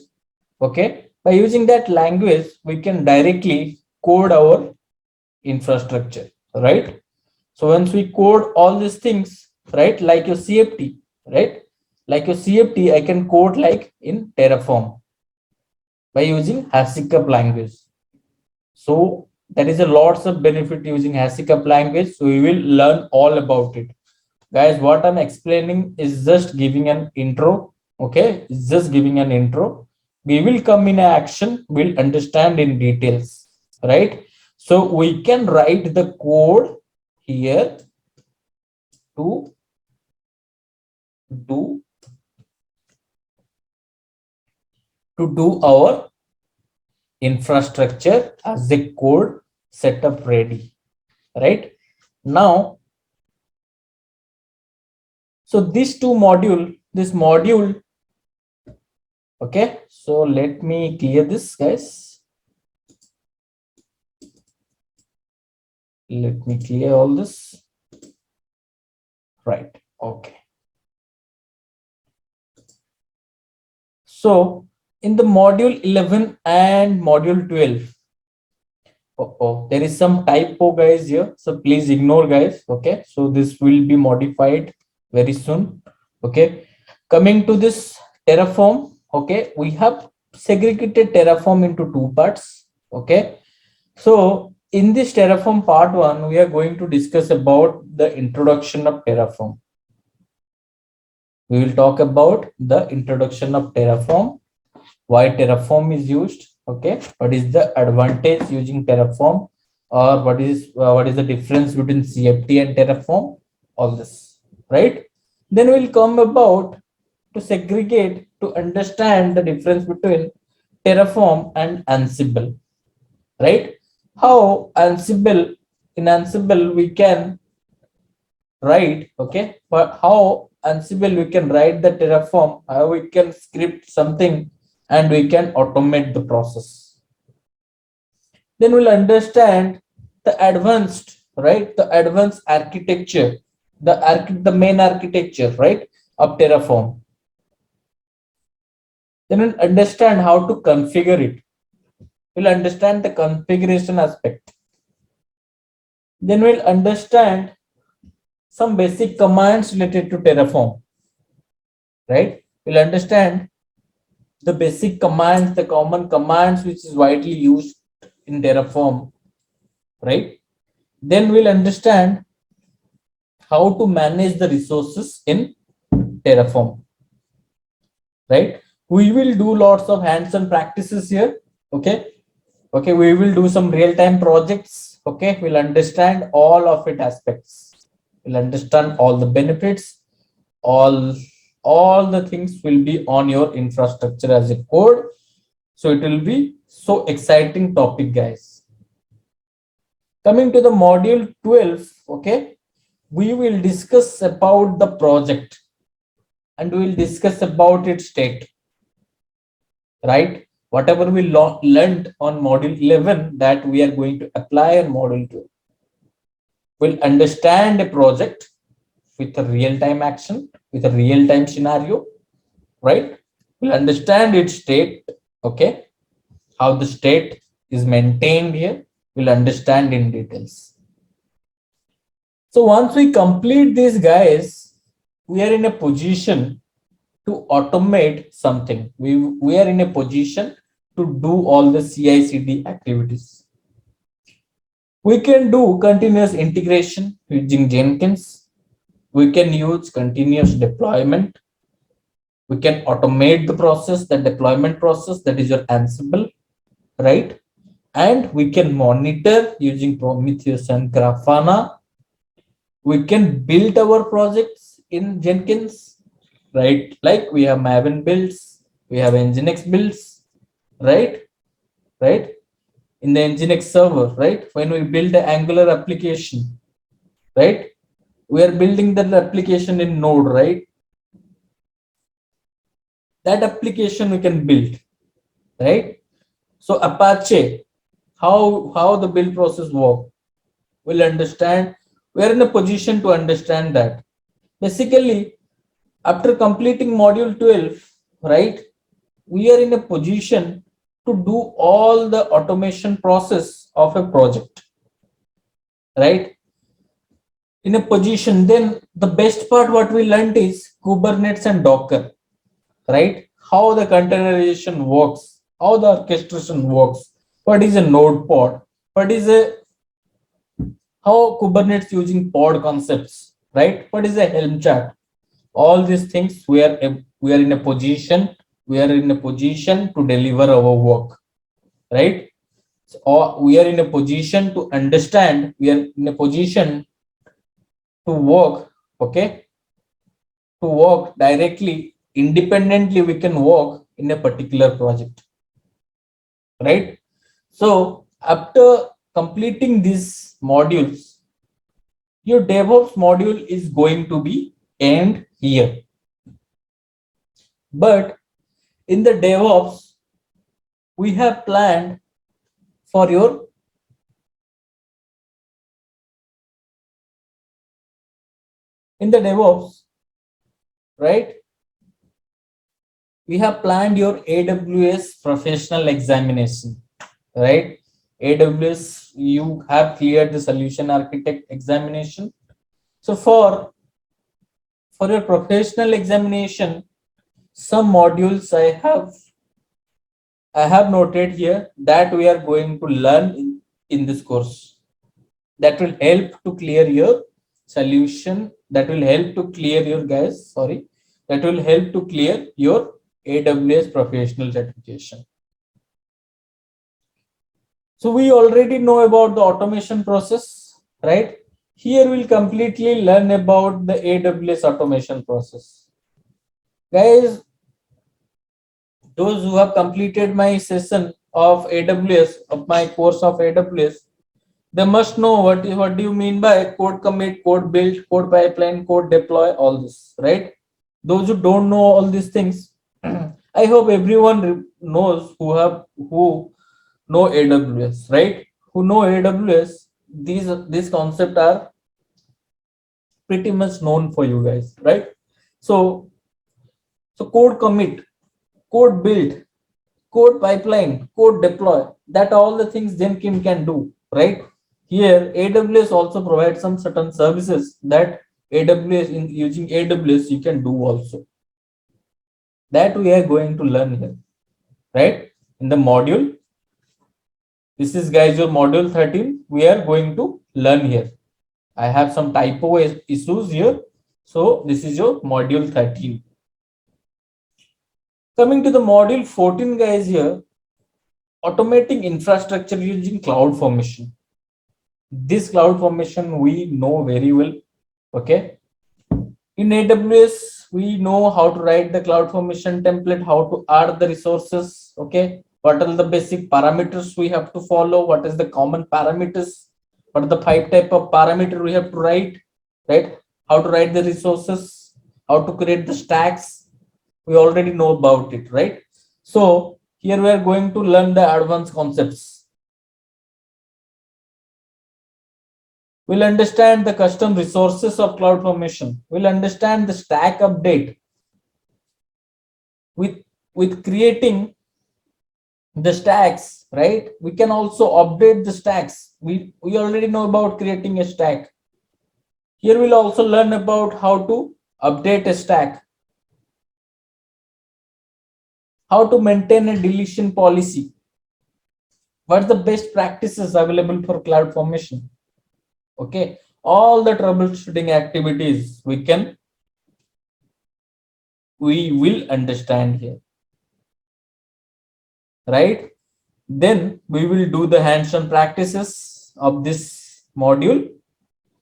Okay, by using that language, we can directly code our infrastructure, right? So once we code all these things, right, like your CFT, right? Like your CFT, I can code like in Terraform by using HashiCorp language. So there is a lots of benefit using HashiCorp language. So we will learn all about it. Guys, what I'm explaining is just giving an intro. Okay, it's just giving an intro. We will come in action. We'll understand in details, right? So we can write the code here to do our infrastructure as a code setup ready, right? Now, so this module, okay, so let me clear this, guys. Let me clear all this, right? Okay. So in the module 11 and module 12, there is some typo, guys, here. So please ignore, guys. Okay. So this will be modified very soon. Okay. Coming to this Terraform. Okay. We have segregated Terraform into two parts. Okay. So in this Terraform part one, we are going to discuss about the introduction of Terraform. We will talk about the introduction of Terraform, why Terraform is used, okay, what is the advantage using Terraform, or what is the difference between CFT and Terraform, all this, right? Then we'll come about to segregate to understand the difference between Terraform and Ansible, right? How Ansible, in Ansible we can write, okay, but how Ansible we can write the Terraform, how we can script something and we can automate the process. Then we'll understand the advanced, right, the advanced architecture, the main architecture, right, of Terraform. Then we'll understand how to configure it. We'll understand the configuration aspect. Then we'll understand some basic commands related to Terraform, right? We'll understand the basic commands, the common commands which is widely used in Terraform, right? Then we'll understand how to manage the resources in Terraform, right? We will do lots of hands-on practices here, okay? Okay, we will do some real-time projects, okay? We'll understand all of it aspects. We'll understand all the benefits, all the things will be on your infrastructure as a code. So it will be so exciting topic, guys. Coming to the module 12, okay, we will discuss about the project and we will discuss about its state, right? Whatever we learned on module 11 that we are going to apply on module 12. We'll understand a project with a real-time action, with a real-time scenario, right? We'll understand its state, okay, how the state is maintained here. We'll understand in details. So once we complete this, guys, we are in a position to automate something. We are in a position to do all the CI/CD activities. We can do continuous integration using Jenkins. We can use continuous deployment. We can automate the process, the deployment process, that is your Ansible, right? And we can monitor using Prometheus and Grafana. We can build our projects in Jenkins, right? Like we have Maven builds, we have Nginx builds, right? Right? In the Nginx server, right? When we build the Angular application, right? We are building that application in Node, right? That application we can build, right? So Apache, how the build process work, we'll understand. We are in a position to understand that. Basically, after completing module 12, right, we are in a position to do all the automation process of a project, right? in a position, then the best part what we learned is Kubernetes and Docker, right? How the containerization works, how the orchestration works, what is a node pod, what is a how Kubernetes using pod concepts, right? What is a Helm chart? All these things we are in a position, we are in a position to deliver our work, right? So, or we are in a position to understand, we are in a position to work, okay, to work directly, independently, we can work in a particular project, right? So after completing these modules, your DevOps module is going to be end here. But in the DevOps, we have planned for your in the DevOps, right? We have planned your AWS professional examination, right? AWS, you have cleared the solution architect examination. So for your professional examination, some modules I have noted here that we are going to learn in this course that will help to clear your solution, that will help to clear your guys, sorry, that will help to clear your AWS professional certification. So we already know about the automation process, right? Here we'll completely learn about the AWS automation process. Guys, those who have completed my session of AWS, of my course of AWS, they must know what do you mean by code commit, code build, code pipeline, code deploy, all this, right? Those who don't know all these things, I hope everyone knows who know AWS, right? Who know AWS, these concepts are pretty much known for you guys, right? So code commit, code build, code pipeline, code deploy, that all the things Jenkins can do, right? Here, AWS also provides some certain services that AWS, in using AWS, you can do also. That we are going to learn here, right? In the module, this is guys your module 13, we are going to learn here. I have some typo issues here. So this is your module 13. Coming to the module 14 guys here, automating infrastructure using CloudFormation. This CloudFormation we know very well, okay? In AWS, we know how to write the CloudFormation template, how to add the resources, okay? What are the basic parameters we have to follow? What is the common parameters? What are the 5 type of parameter we have to write, right? How to write the resources, how to create the stacks. We already know about it, right? So here we are going to learn the advanced concepts. We'll understand the custom resources of CloudFormation. We'll understand the stack update. With creating the stacks, right? We can also update the stacks. We already know about creating a stack. Here we'll also learn about how to update a stack, how to maintain a deletion policy, what's the best practices available for CloudFormation. Okay, all the troubleshooting activities we will understand here, right? Then we will do the hands-on practices of this module.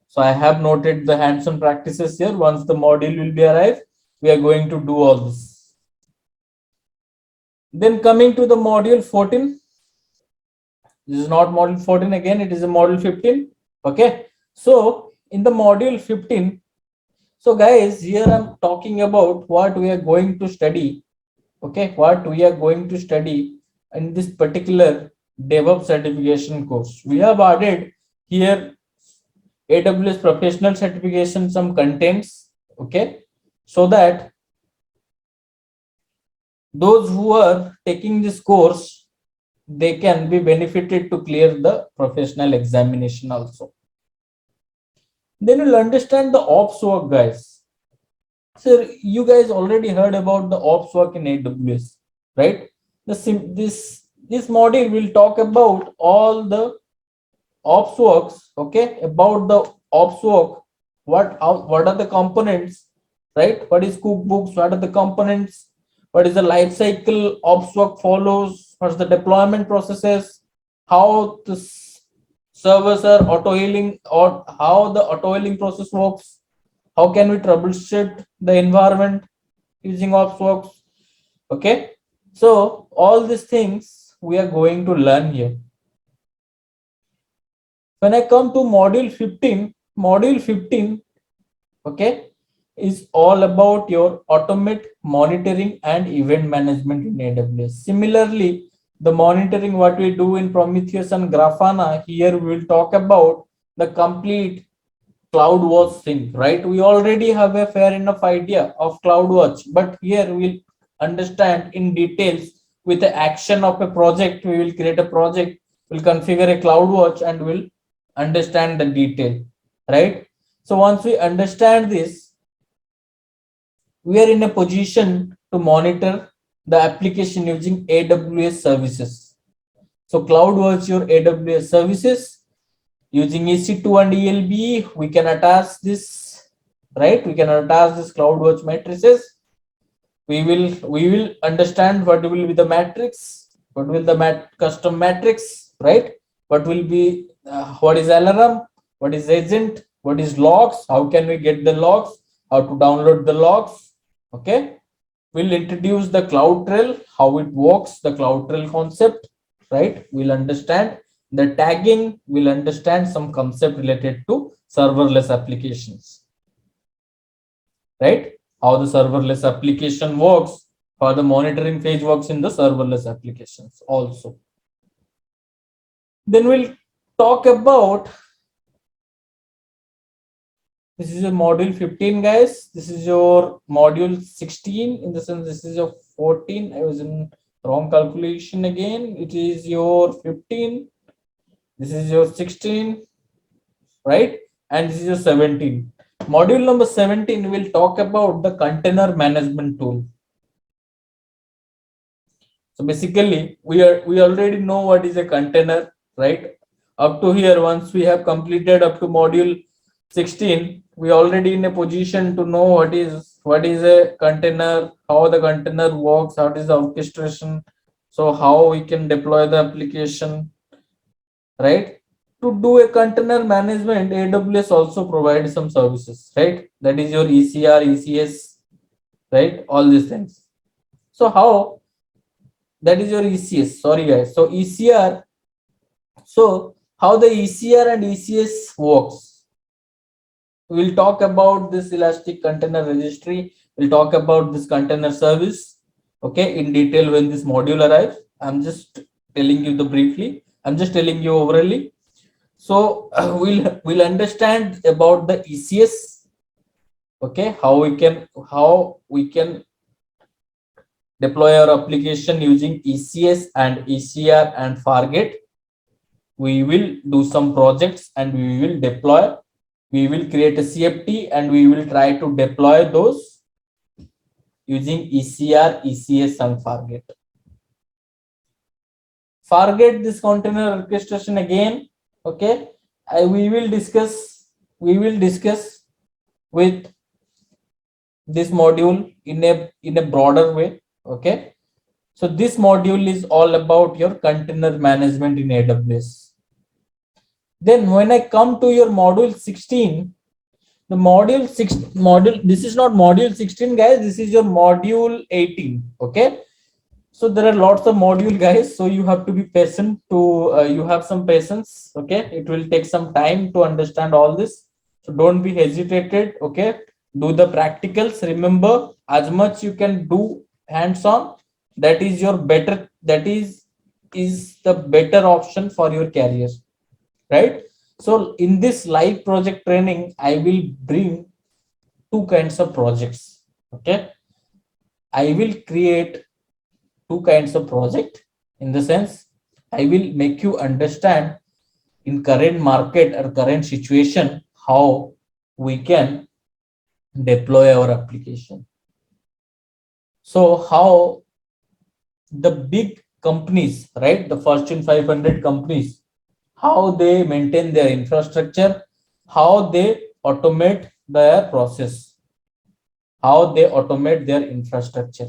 So I have noted the hands-on practices here. Once the module will be arrived, we are going to do all this. Then coming to the module 14, this is not module 14 again, it is a module 15. Okay, so in the module 15, so guys, here I'm talking about what we are going to study. Okay, what we are going to study in this particular DevOps certification course. We have added here AWS professional certification, some contents, okay, so that those who are taking this course, they can be benefited to clear the professional examination also. Then you'll understand the ops work, guys. So you guys already heard about the ops work in AWS, right? This module will talk about all the ops works, okay? About the ops work, what are the components, right? What is cookbooks, what are the components, what is the life cycle ops work follows, what's the deployment processes, how the servers are auto healing, or how the auto healing process works, how can we troubleshoot the environment using opsworks. Okay, so all these things we are going to learn here. When I come to module 15, okay, is all about your automate monitoring and event management in AWS. Similarly, the monitoring what we do in Prometheus and Grafana, here we will talk about the complete CloudWatch thing, right? We already have a fair enough idea of CloudWatch, but here we'll understand in details with the action of a project. We will create a project, we'll configure a CloudWatch, and we'll understand the detail, right? So once we understand this, we are in a position to monitor the application using AWS services. So CloudWatch your AWS services using EC2 and ELB. We can attach this, right? We can attach this CloudWatch matrices. We will understand what will be the matrix, what will the custom matrix, right? What will be what is alarm, what is agent, what is logs, how can we get the logs, how to download the logs. Okay, we'll introduce the CloudTrail, how it works, the CloudTrail concept, right? We'll understand the tagging, we'll understand some concept related to serverless applications, right? How the serverless application works, how the monitoring phase works in the serverless applications also. Then we'll talk about, this is your module 15, guys. This is your module 16, in the sense this is your 14. I was in wrong calculation again. It is your 15. This is your 16, right? And this is your 17. Module number 17 will talk about the container management tool. So basically, we already know what is a container, right? Up to here, once we have completed up to module 16, we already in a position to know what is a container, how the container works, how is the orchestration, so how we can deploy the application, right? To do a container management, AWS also provides some services, right? That is your ECR, ECS, right? All these things. So how, that is your ECS, sorry guys. So ECR, so how the ECR and ECS works. We'll talk about this Elastic Container Registry. We'll talk about this container service, okay, in detail when this module arrives. I'm just telling you the briefly. I'm just telling you overally. So we'll understand about the ECS, okay, how we can deploy our application using ECS and ECR and Fargate. We will do some projects and we will deploy. We will create a CFT and we will try to deploy those using ECR, ECS, and Fargate. Fargate this container orchestration again. Okay, we will discuss with this module in a broader way. Okay, so this module is all about your container management in AWS. Then when I come to your module 16, the module, this is not module 16, guys, this is your module 18. Okay, so there are lots of module, guys, so you have to be patient to you have some patience. Okay, it will take some time to understand all this, so don't be hesitated. Okay, do the practicals. Remember, as much you can do hands-on, that is your better, that is the better option for your career, right? So in this live project training, I will bring two kinds of projects. Okay, I will create two kinds of project, in the sense I will make you understand in current market or current situation how we can deploy our application. So how the big companies, right, the Fortune 500 companies, how they maintain their infrastructure, how they automate their process, how they automate their infrastructure.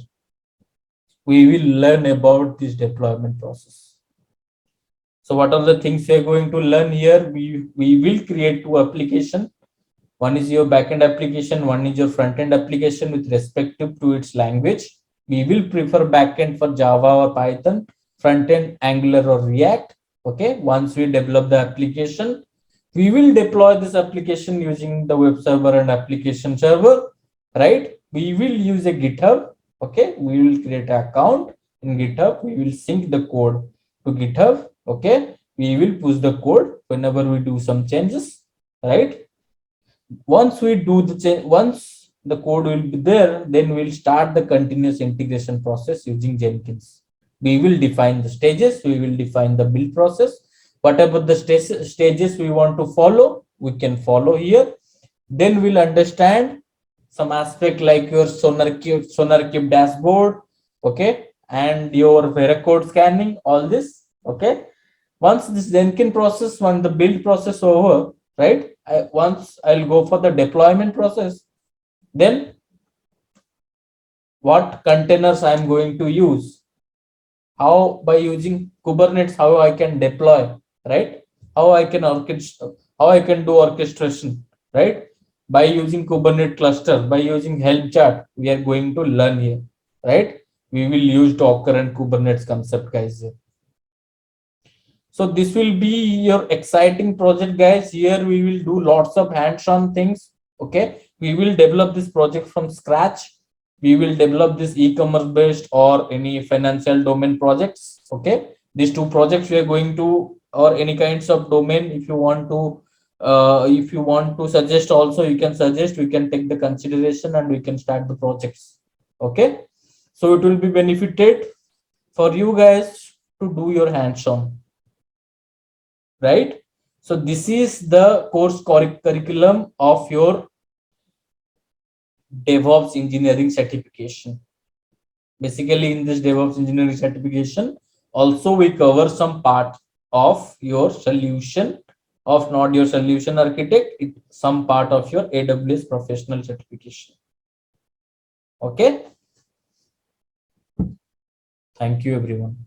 We will learn about this deployment process. So what are the things we are going to learn here? We will create two applications. One is your backend application, one is your front-end application with respective to its language. We will prefer backend for Java or Python, front-end Angular or React. Okay, once we develop the application, we will deploy this application using the web server and application server, right? We will use a GitHub. Okay, we will create an account in GitHub. We will sync the code to GitHub. Okay, we will push the code whenever we do some changes, right? Once we do the change, once the code will be there, then we'll start the continuous integration process using Jenkins. We will define the stages, we will define the build process. Whatever the stages we want to follow, we can follow here. Then we'll understand some aspect like your SonarQube dashboard, okay, and your Veracode scanning, all this, okay. Once this Jenkins process, once the build process over, right? Once I'll go for the deployment process, then what containers I'm going to use, how by using Kubernetes, how I can deploy, right? How I can how I can do orchestration, right? By using Kubernetes cluster, by using Helm chart, we are going to learn here, right? We will use Docker and Kubernetes concept, guys. So this will be your exciting project, guys. Here we will do lots of hands-on things. Okay, we will develop this project from scratch. We will develop this e-commerce based or any financial domain projects. Okay, these two projects we are going to, or any kinds of domain. If you want to suggest also, you can suggest. We can take the consideration and we can start the projects. Okay, so it will be benefited for you guys to do your hands-on, right? So this is the course curriculum of your DevOps engineering certification. Basically, in this DevOps engineering certification, also we cover some part of your solution, of not your solution architect, some part of your AWS professional certification. Okay. Thank you, everyone.